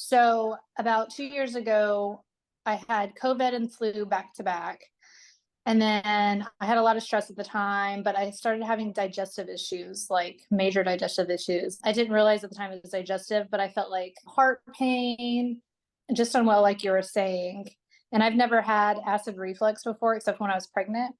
So about 2 years ago, I had COVID and flu back to back. And then I had a lot of stress at the time, but I started having digestive issues, like major digestive issues. I didn't realize at the time it was digestive, but I felt like heart pain, just unwell, like you were saying. And I've never had acid reflux before, except when I was pregnant.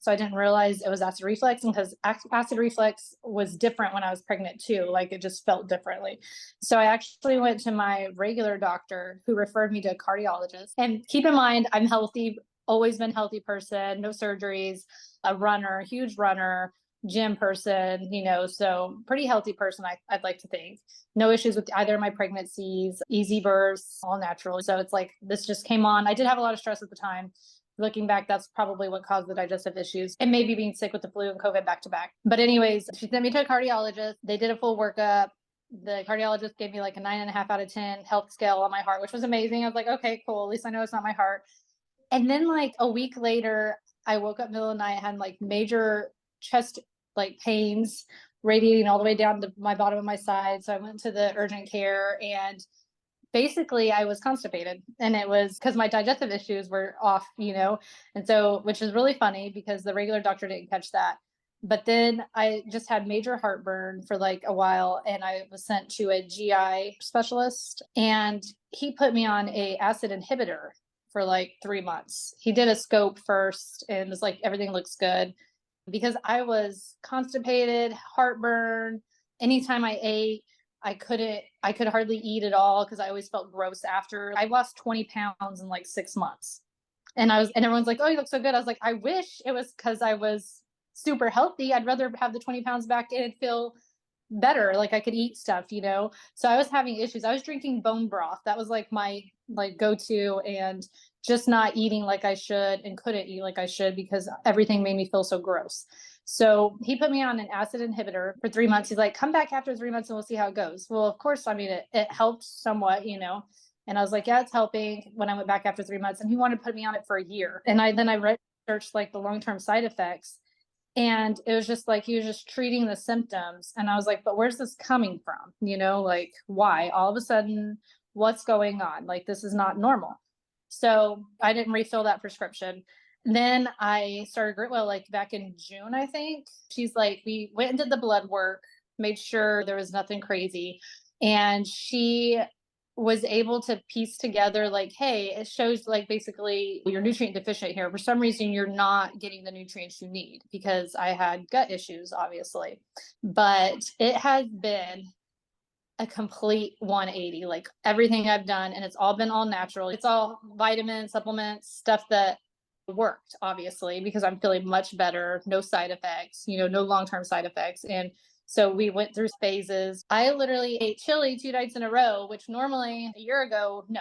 So I didn't realize it was acid reflux, because acid reflux was different when I was pregnant too. Like it just felt differently. So I actually went to my regular doctor who referred me to a cardiologist. And keep in mind, I'm healthy, always been a healthy person, no surgeries, a runner, huge runner, gym person, so pretty healthy person, I'd like to think. No issues with either of my pregnancies, easy births, all natural. So it's like this just came on. I did have a lot of stress at the time. Looking back, that's probably what caused the digestive issues and maybe being sick with the flu and COVID back to back. But anyways, she sent me to a cardiologist. They did a full workup. The cardiologist gave me like a 9.5 out of 10 health scale on my heart, which was amazing. I was like, okay, cool. At least I know it's not my heart. And then like a week later, I woke up middle of the night, had like major chest like pains radiating all the way down to my bottom of my side. So I went to the urgent care, and basically I was constipated, and it was because my digestive issues were off, and so, which is really funny because the regular doctor didn't catch that. But then I just had major heartburn for like a while, and I was sent to a GI specialist, and he put me on a acid inhibitor for like 3 months. He did a scope first and was like, everything looks good, because I was constipated, heartburn. Anytime I ate, I could hardly eat at all because I always felt gross after. I lost 20 pounds in like 6 months. And everyone's like, oh, you look so good. I was like, I wish it was because I was super healthy. I'd rather have the 20 pounds back and feel better. Like I could eat stuff. So I was having issues. I was drinking bone broth. That was like my like go-to, and just not eating like I should, and couldn't eat like I should because everything made me feel so gross. So he put me on an acid inhibitor for 3 months. He's like, come back after 3 months and we'll see how it goes. Well, of course, I mean, it helped somewhat. And I was like, yeah, it's helping, when I went back after 3 months. And he wanted to put me on it for a year. And I researched like the long-term side effects. And it was just like he was just treating the symptoms. And I was like, but where's this coming from? Like why? All of a sudden, what's going on? Like this is not normal. So I didn't refill that prescription. Then I started Gritwell like back in June, I think. She's like, we went and did the blood work, made sure there was nothing crazy. And she was able to piece together like, hey, it shows like basically you're nutrient deficient here. For some reason, you're not getting the nutrients you need, because I had gut issues, obviously. But it has been a complete 180, like everything I've done, and it's all been all natural. It's all vitamins, supplements, stuff that worked, obviously, because I'm feeling much better, no side effects, no long-term side effects. And so we went through phases. I literally ate chili 2 nights in a row, which normally a year ago, no,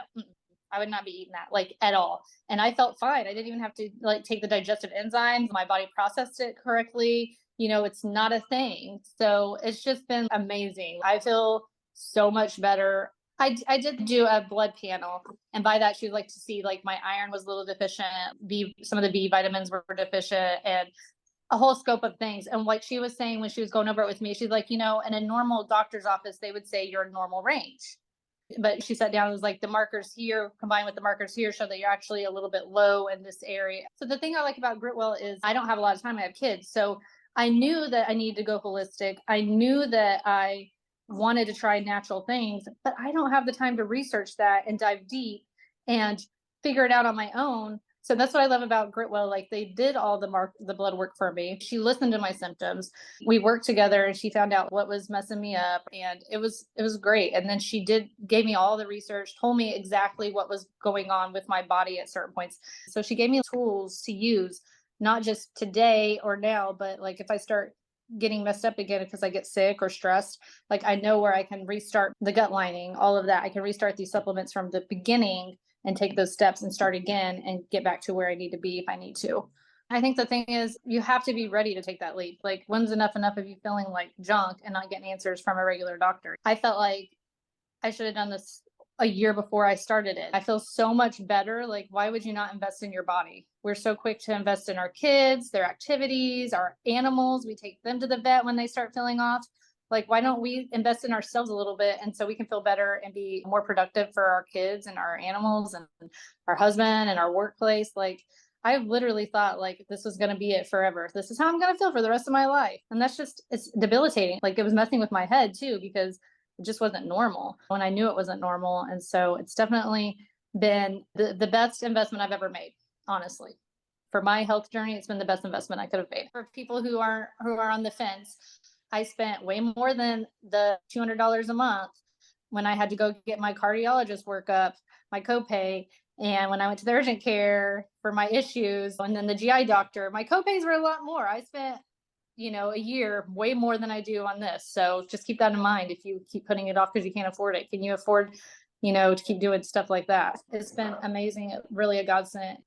I would not be eating that like at all. And I felt fine. I didn't even have to like take the digestive enzymes. My body processed it correctly. It's not a thing. So it's just been amazing. I feel so much better. I did do a blood panel, and by that she would like to see like my iron was a little deficient, some of the B vitamins were deficient, and a whole scope of things. And like she was saying when she was going over it with me, she's like, in a normal doctor's office, they would say you're in normal range. But she sat down and was like, the markers here combined with the markers here show that you're actually a little bit low in this area. So the thing I like about Gritwell is I don't have a lot of time. I have kids. So I knew that I needed to go holistic. I knew that I wanted to try natural things, but I don't have the time to research that and dive deep and figure it out on my own. So that's what I love about Gritwell. Like they did all the blood work for me. She listened to my symptoms. We worked together, and she found out what was messing me up, and it was great. And then she gave me all the research, told me exactly what was going on with my body at certain points. So she gave me tools to use, not just today or now, but like if I start getting messed up again because I get sick or stressed, like I know where I can restart the gut lining, all of that. I can restart these supplements from the beginning and take those steps and start again and get back to where I need to be if I need to. I think the thing is you have to be ready to take that leap. Like when's enough of you feeling like junk and not getting answers from a regular doctor? I felt like I should have done this a year before I started it. I feel so much better. Like, why would you not invest in your body? We're so quick to invest in our kids, their activities, our animals. We take them to the vet when they start feeling off. Like, why don't we invest in ourselves a little bit, and so we can feel better and be more productive for our kids and our animals and our husband and our workplace. Like, I literally thought like this was going to be it forever. This is how I'm going to feel for the rest of my life. And that's just, it's debilitating. Like, it was messing with my head too, because it just wasn't normal when I knew it wasn't normal. And so it's definitely been the best investment I've ever made, honestly. For my health journey, it's been the best investment I could have made. For people who are on the fence, I spent way more than the $200 a month when I had to go get my cardiologist workup, my copay, and when I went to the urgent care for my issues, and then the GI doctor, my copays were a lot more. I spent, a year way more than I do on this. So just keep that in mind. If you keep putting it off because you can't afford it, can you afford, to keep doing stuff like that? It's been amazing. Really a godsend.